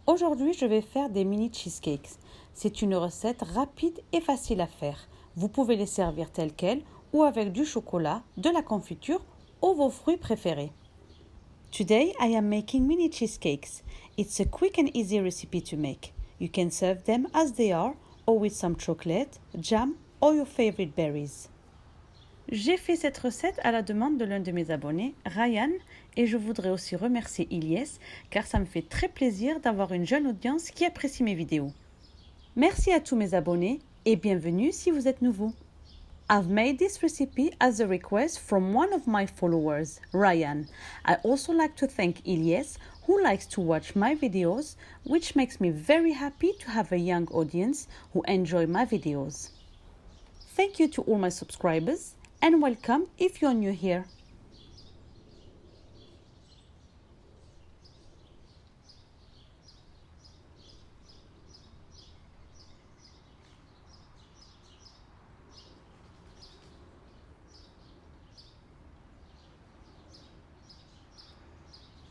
Aujourd'hui, je vais faire des mini cheesecakes. C'est une recette rapide et facile à faire. Vous pouvez les servir tels quels ou avec du chocolat, de la confiture ou vos fruits préférés. Today I am making mini cheesecakes. It's a quick and easy recipe to make. You can serve them as they are or with some chocolate, jam or your favorite berries. J'ai fait cette recette à la demande de l'un de mes abonnés, Ryan, et je voudrais aussi remercier Ilyes car ça me fait très plaisir d'avoir une jeune audience qui apprécie mes vidéos. Merci à tous mes abonnés et bienvenue si vous êtes nouveau. I've made this recipe as a request from one of my followers, Ryan. I also like to thank Ilyes, who likes to watch my videos, which makes me very happy to have a young audience who enjoy my videos. Thank you to all my subscribers and welcome if you're new here.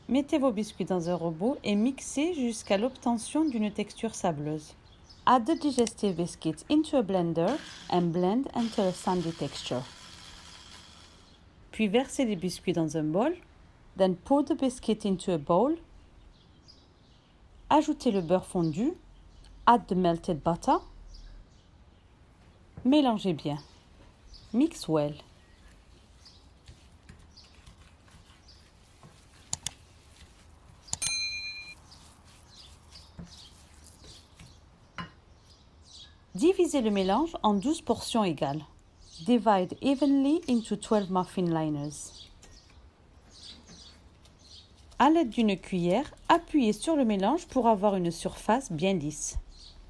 Mettez vos biscuits dans un robot et mixez jusqu'à l'obtention d'une texture sableuse. Add the digestive biscuits into a blender and blend until a sandy texture. Puis versez les biscuits dans un bol. Then pour the biscuit into a bowl. Ajoutez le beurre fondu. Add the melted butter. Mélangez bien. Mix well. Divisez le mélange en 12 portions égales. Divide evenly into 12 muffin liners. À l'aide d'une cuillère, appuyez sur le mélange pour avoir une surface bien lisse.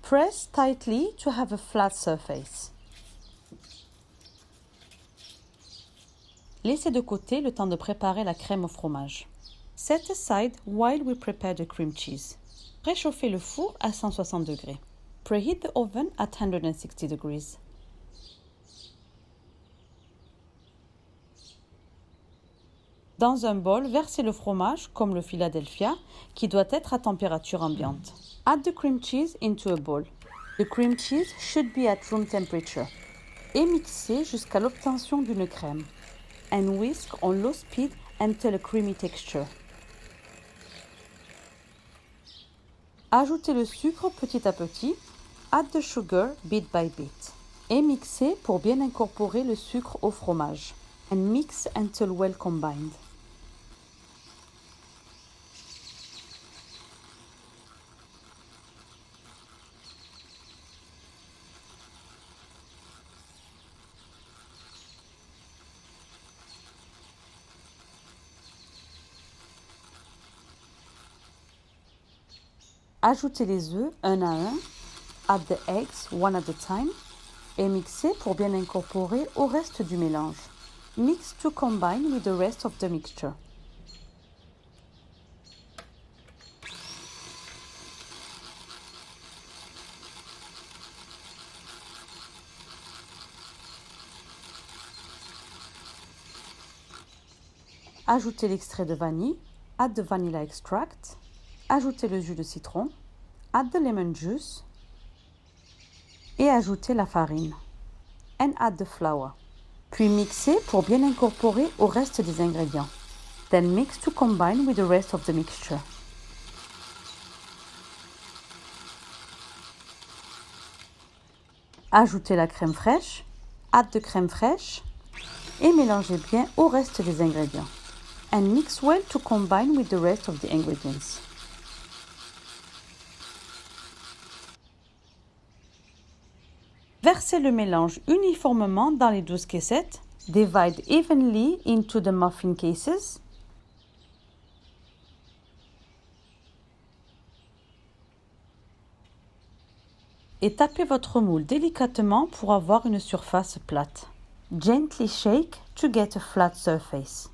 Press tightly to have a flat surface. Laissez de côté le temps de préparer la crème au fromage. Set aside while we prepare the cream cheese. Réchauffez le four à 160 degrés. Preheat the oven at 160 degrees. Dans un bol, versez le fromage, comme le Philadelphia, qui doit être à température ambiante. Add the cream cheese into a bowl. The cream cheese should be at room temperature. Et mixez jusqu'à l'obtention d'une crème. And whisk on low speed until a creamy texture. Ajoutez le sucre petit à petit. Add the sugar bit by bit. Et mixez pour bien incorporer le sucre au fromage. And mix until well combined. Ajoutez les œufs un à un. Add the eggs one at a time et mixez pour bien incorporer au reste du mélange. Mix to combine with the rest of the mixture. Ajoutez l'extrait de vanille. Add the vanilla extract. Ajoutez le jus de citron. Add the lemon juice. Et ajoutez la farine. And add the flour. Puis mixez pour bien incorporer au reste des ingrédients. Then mix to combine with the rest of the mixture. Ajoutez la crème fraîche. Add the crème fraîche. Et mélangez bien au reste des ingrédients. And mix well to combine with the rest of the ingredients. Versez le mélange uniformément dans les 12 caissettes. Divide evenly into the muffin cases. Et tapez votre moule délicatement pour avoir une surface plate. Gently shake to get a flat surface.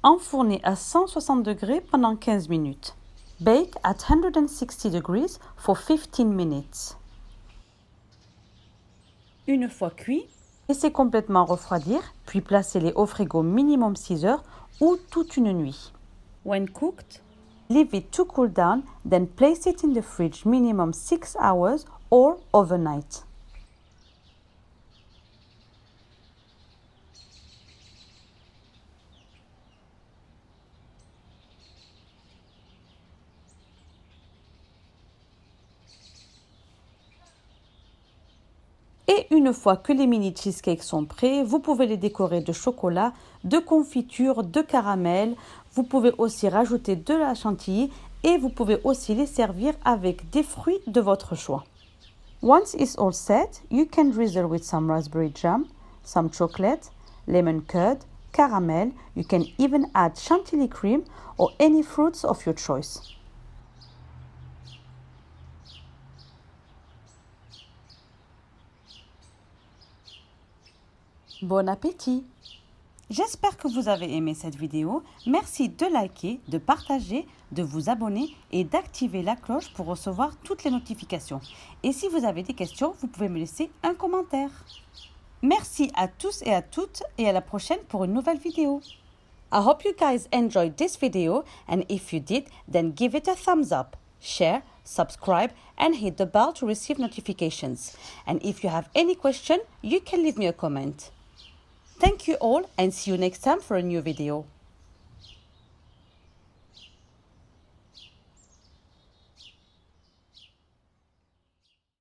Enfournez à 160 degrés pendant 15 minutes. Bake at 160 degrees for 15 minutes. Une fois cuit, laissez complètement refroidir, puis placez-les au frigo minimum 6 heures ou toute une nuit. When cooked, Leave it to cool down, then place it in the fridge minimum 6 hours or overnight. Et une fois que les mini cheesecakes sont prêts, vous pouvez les décorer de chocolat, de confiture, de caramel. Vous pouvez aussi rajouter de la chantilly et vous pouvez aussi les servir avec des fruits de votre choix. Once it's all set, you can drizzle with some raspberry jam, some chocolate, lemon curd, caramel. You can even add chantilly cream or any fruits of your choice. Bon appétit! J'espère que vous avez aimé cette vidéo. Merci de liker, de partager, de vous abonner et d'activer la cloche pour recevoir toutes les notifications. Et si vous avez des questions, vous pouvez me laisser un commentaire. Merci à tous et à toutes et à la prochaine pour une nouvelle vidéo. I hope you guys enjoyed this video, and if you did, then give it a thumbs up, share, subscribe and hit the bell to receive notifications. And if you have any question, you can leave me a comment. Thank you all and see you next time for a new video.